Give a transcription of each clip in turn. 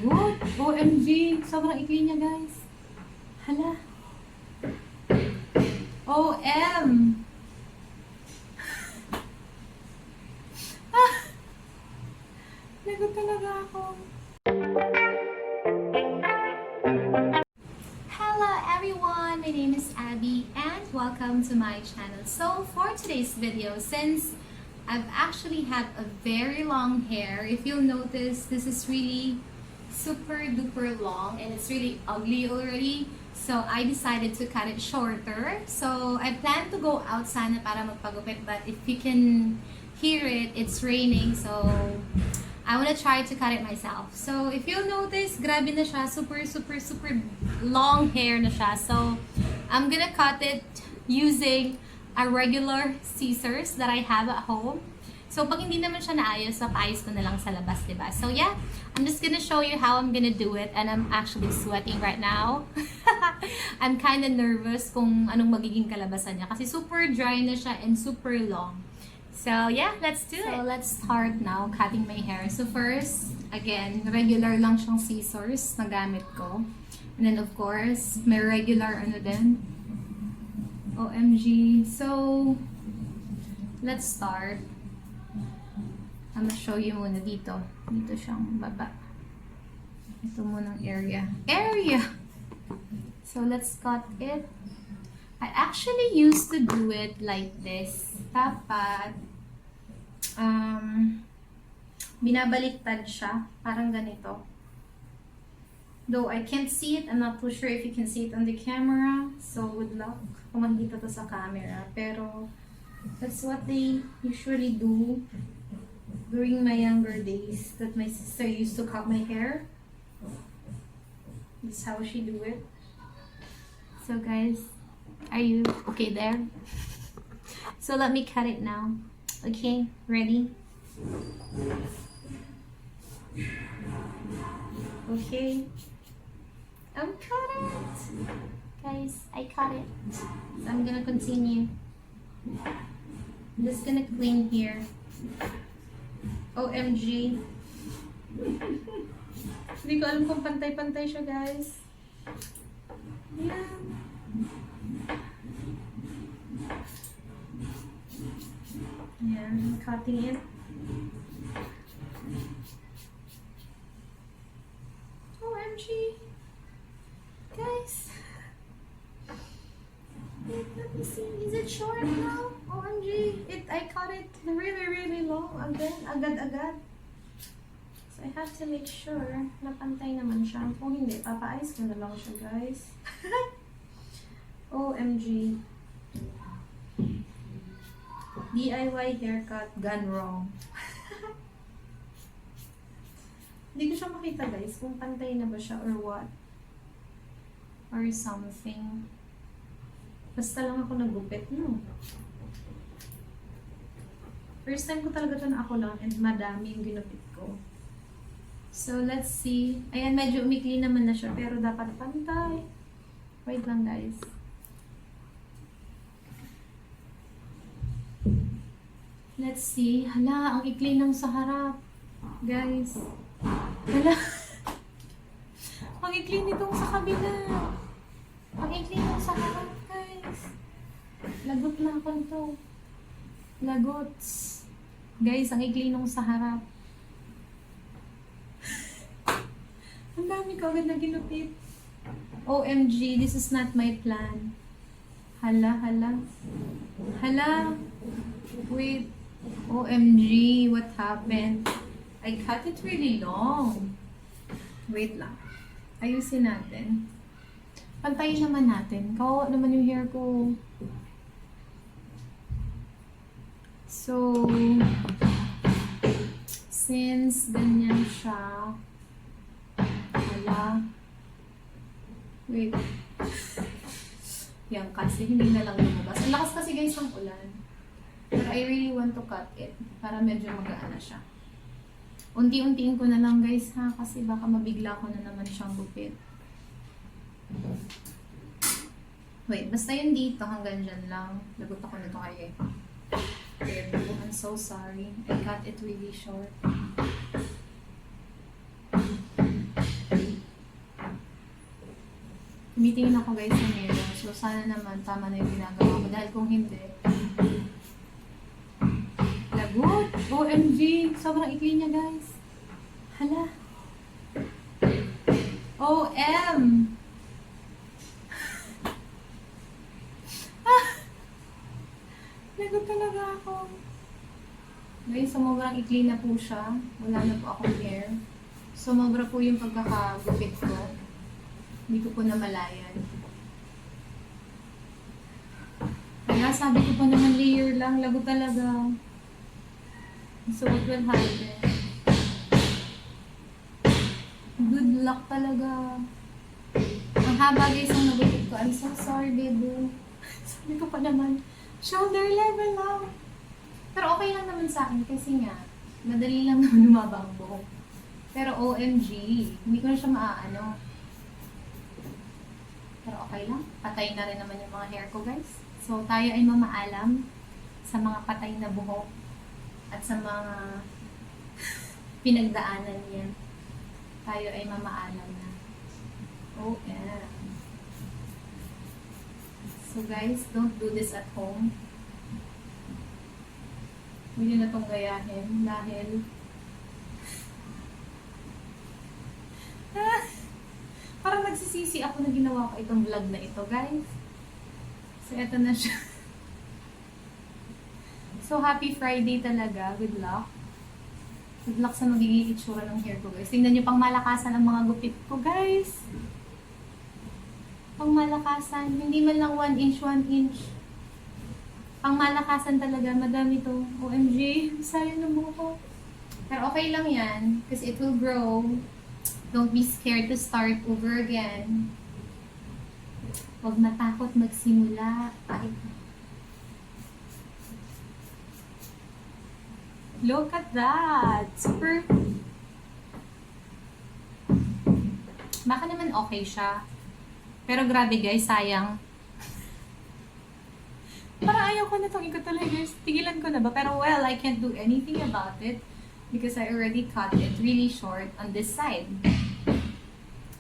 Lagot! OMG! Sobrang ikli niya, guys. Hala. OM! Ah! Lagot talaga ako. Hello everyone! My name is Abby and welcome to my channel. So for today's video, since I've actually had a very long hair, if you'll notice, this is really super duper long and it's really ugly already. So I decided to cut it shorter. So I plan to go out sana para magpagupit, but if you can hear it, it's raining. So I want to try to cut it myself. So if you'll notice, grabe na siya, super long hair na siya. So I'm gonna cut it using a regular scissors that I have at home. So pag hindi naman siya naayos, papaayos ko na lang sa labas, diba? So yeah, I'm just gonna show you how I'm gonna do it, and I'm actually sweating right now. I'm kind of nervous kung anong magiging kalabasan niya kasi super dry na siya and super long. So yeah, let's do it. So let's start now cutting my hair. So first, again, regular lang siyang scissors na gamit ko. And then of course, may regular ano din. OMG. So let's start. I'm gonna show you muna dito. Dito siyang baba. Ito munang area. So let's cut it. I actually used to do it like this. Dapat, binabaliktad siya. Parang ganito. Though I can't see it, I'm not too sure if you can see it on the camera. So good luck kung makikita to sa camera. Pero, that's what they usually do during my younger days. That my sister used to cut my hair. This is how she do it. So guys, are you okay there? So let me cut it now. Okay, ready? Okay. I'm cut it. Guys, I cut it. So I'm gonna continue. I'm just gonna clean here. OMG. Hindi ko alam kung pantay-pantay siya, guys. Yeah. Yeah, I'm cutting it. OMG. Guys. Wait, let me see. Is it short now? OMG. I cut it really long. Agad-agad. So I have to make sure na pantay naman siya. Kung hindi, papaayos ko na lang siya, guys. OMG. DIY haircut gone wrong. Hindi ko siya makita, guys, kung pantay na ba siya or what. Or something. Basta lang ako nagupit, no? First time ko talaga ito na ako lang and madami yung ginupit ko. So, let's see. Ayan, medyo umikli naman na siya pero dapat pantay. Wait lang, guys. Let's see. Hala, ang ikli ng sa harap. Guys. Hala. Ang ikli nitong sa kabila. Ang ikli ng sa harap, guys. Lagot na ako nito. Lagots. Guys, ang ikli nung sa harap. Ang dami ko agad na ginupit. OMG, this is not my plan. Hala. Wait. OMG, what happened? I cut it really long. Wait lang. Ayusin natin. Pantayin naman natin. Kawawa naman yung hair ko. So, since ganyan siya, wala. Wait. Yan kasi, hindi na lang lumabas. Ang lakas kasi guys ng ulan. But I really want to cut it para medyo magaan na siya. Unti-untiin ko na lang guys ha, kasi baka mabigla ko na naman siyang gupit. Wait, basta yun dito hanggang dyan lang. Lagot ako nito kay I'm so sorry. I cut it really short. Tumitingin ako guys sa mirror. So, sana naman tama na yung ginagawa ko. Dahil kung hindi, lagot! OMG! Sobrang ikli niya guys. Hala. OM! Lagot talaga ako. Guys, sobrang ikli na po siya. Wala na po akong hair. Sumobra po yung pagkakagupit ko. Hindi ko po namalayan. Kaya sabi ko pa naman layer lang. Lagot talaga. So what will happen? Good luck talaga. Ang haba guys ang nagupit ko. I'm so sorry, baby. Sabi ko pa naman, shoulder level lang. Pero okay lang naman sa akin kasi nga, madali lang naman lumaba ang buhok. Pero OMG, hindi ko na siya maaano. Pero okay lang. Patay na rin naman yung mga hair ko guys. So tayo ay mamaalam sa mga patay na buhok at sa mga pinagdaanan niya. Tayo ay mamaalam na. Oh, yeah. So guys, don't do this at home. Hindi na itong gayahin dahil parang nagsisisi ako na ginawa ko itong vlog na ito, guys. So, eto na siya. So, happy Friday talaga. Good luck. Good luck sa magiging itsura ng hair ko, guys. Tingnan nyo pang malakasan ang mga gupit ko, guys. Pang malakasan. Hindi man lang 1 inch, 1 inch. Pang malakasan talaga. Madami to. OMG. Sayang ng buhok ko. Pero okay lang yan. Kasi it will grow. Don't be scared to start over again. Huwag matakot magsimula. Ay. Look at that! Super... Baka naman okay siya. Pero grabe guys, sayang. Parang ayaw ko na itong ikatuloy guys. Tigilan ko na ba? Pero well, I can't do anything about it. Because I already cut it really short on this side.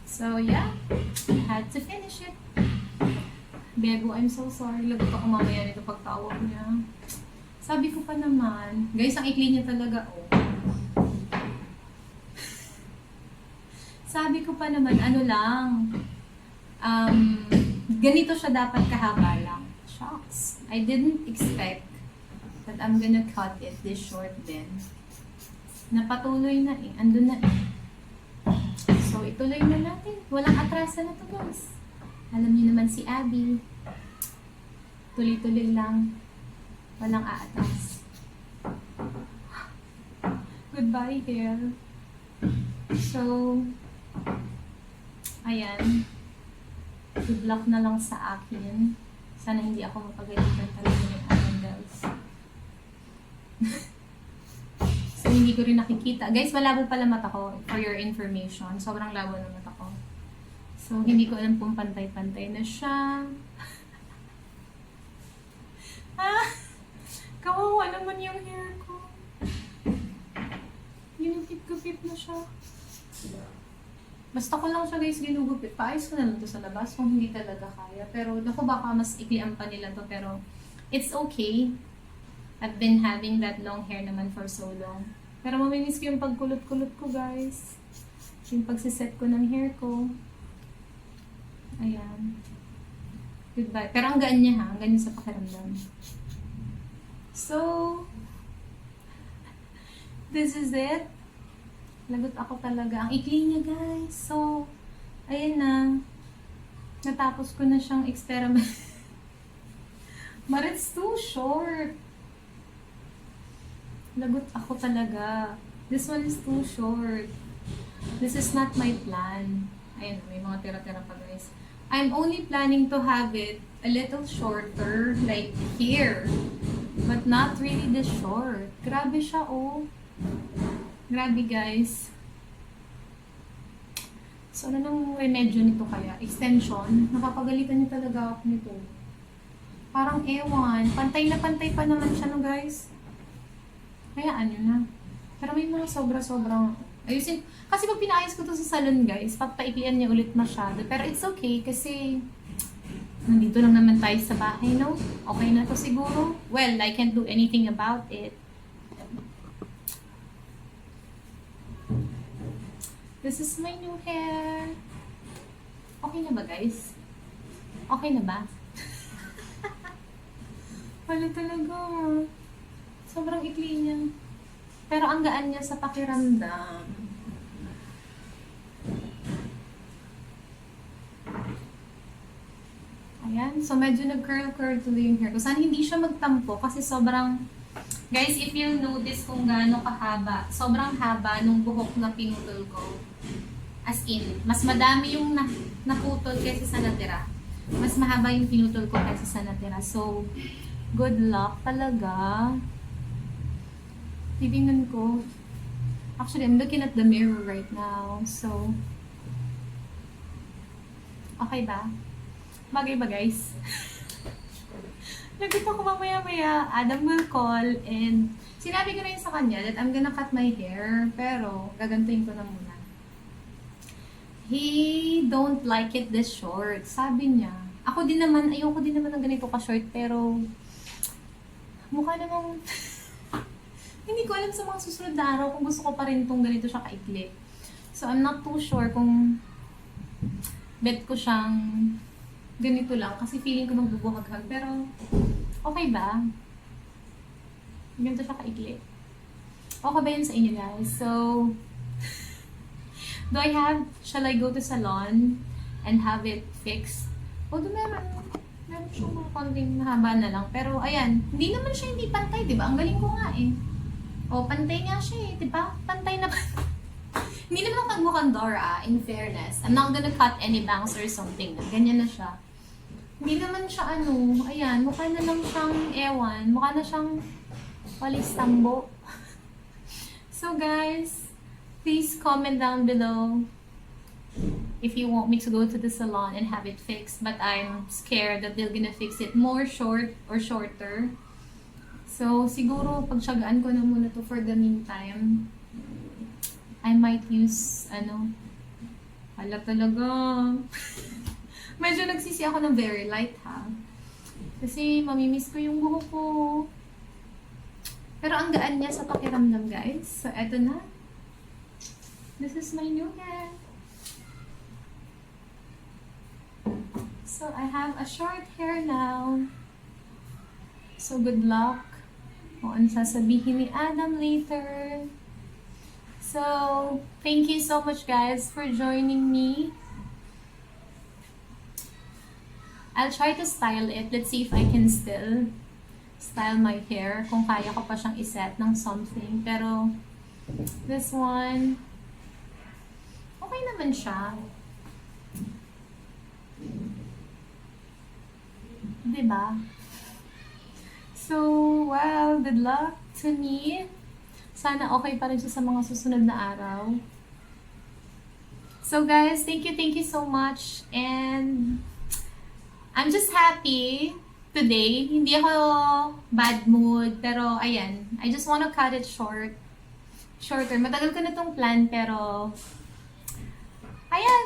So yeah, I had to finish it. Bego, I'm so sorry. Lagot ako mamaya nito pagtawag niya. Sabi ko pa naman, guys, ang ikli niya talaga, oh. Sabi ko pa naman, ano lang, ganito siya dapat kahaba lang. Shucks. I didn't expect that I'm gonna cut it this short then. Napatuloy na eh. Andun na eh. So, ituloy na natin. Walang atrasa na to guys. Alam niyo naman si Abby. Tuloy-tuloy lang. Walang aatras. Goodbye, hair. So, ayan. Good luck na lang sa akin. Sana hindi ako mapagalitan talaga ng angles. So, hindi ko rin nakikita. Guys, malabo pala mata ko for your information. Sobrang labo ng mata ko. So, hindi ko alam kung pantay-pantay na siya. Kawawa naman yung hair ko. Ginupit-gupit na siya. Basta ko lang siya guys ginugupit. Paayos ko na lang to sa labas kung hindi talaga kaya. Pero naku baka mas iklian pa nila to. Pero it's okay. I've been having that long hair naman for so long. Pero mamimiss ko yung pagkulot-kulot ko guys. Yung pagsiset ko ng hair ko. Ayan. Goodbye. Pero ang gaan niya ha. Ang gaan niya sa pakiramdam. So, this is it. Lagot ako talaga. Ang ikli niya guys. So, ayan na. Natapos ko na siyang experiment. But it's too short. Lagot ako talaga. This one is too short. This is not my plan. Ayan, may mga tira-tira pa guys. I'm only planning to have it a little shorter, like here. But not really this short. Grabe siya, oh. Grabe, guys. So, ano nang remedyo nito kaya? Extension? Nakapagalitan niyo talaga ako nito. Parang ewan. Pantay na pantay pa naman siya, no, guys? Kaya ano na. Pero may mga sobra-sobrang Ayusin. Kasi pag pinayos ko to sa salon, guys, papaiklian niya ulit masyado. Pero it's okay kasi nandito lang naman tayo sa bahay, no? Okay na to siguro. Well, I can't do anything about it. This is my new hair. Okay na ba, guys? Okay na ba? Wala talaga. Sobrang ikli niya. Pero ang gaan niya sa pakiramdam. Ayan. So, medyo nag-curl-curl tuloy yung hair ko. Sana hindi siya magtampo kasi sobrang... Guys, if you'll notice kung gaano kahaba, sobrang haba nung buhok na pinutol ko. As in, mas madami yung naputol kaysa sa natira. Mas mahaba yung pinutol ko kaysa sa natira. So, good luck talaga. Titingnan ko. Actually, I'm looking at the mirror right now. So, okay ba? Bagay ba, guys? Lagot ako mamaya-maya. Adam will call and sinabi ko na yun sa kanya that I'm gonna cut my hair. Pero, gagantuin ko na muna. He don't like it this short. Sabi niya. Ako din naman, ayoko din naman ng ganito ka-short. Pero, mukha namang... Hindi ko alam sa mga susunod na araw kung gusto ko pa rin itong ganito siya kaikli. So, I'm not too sure kung bet ko siyang ganito lang. Kasi feeling ko magbubuhag-hag. Pero, okay ba? Ganito siya kaikli. Okay ba yun sa inyo, guys? So, shall I go to salon and have it fixed? Although meron siyang mga konting mahaba na lang. Pero, ayan, hindi naman siya hindi pantay, di ba? Ang galing ko nga eh. O, pantay nga siya eh, di ba? Pantay na Hindi naman ako nagmukhang Dora, in fairness. I'm not gonna cut any bangs or something. Ganyan na siya. Hindi naman siya ayan, mukha na lang siyang ewan. Mukha na siyang walis tambo. So guys, please comment down below if you want me to go to the salon and have it fixed. But I'm scared that they're gonna fix it more short or shorter. So, siguro, pagtsagaan ko na muna to for the meantime. I might use, hala talaga. Medyo nagsisi ako ng very light, ha? Kasi, mamimiss ko yung buhok ko. Pero ang gaan niya sa pakiramdam, guys. So, eto na. This is my new hair. So, I have a short hair now. So, good luck. Kung ano sasabihin ni Adam later. So, thank you so much guys for joining me. I'll try to style it. Let's see if I can still style my hair. Kung kaya ko pa siyang iset ng something. Pero, this one, okay naman siya. Diba? So, well, good luck to me. Sana okay pa rin siya sa mga susunod na araw. So guys, thank you so much. And I'm just happy today. Hindi ako bad mood. Pero ayan, I just wanna cut it shorter. Matagal ko na tong plan pero ayan,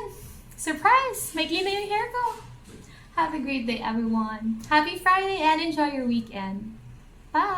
surprise! Maikli na yung hair ko. Have a great day, everyone. Happy Friday and enjoy your weekend. Bye!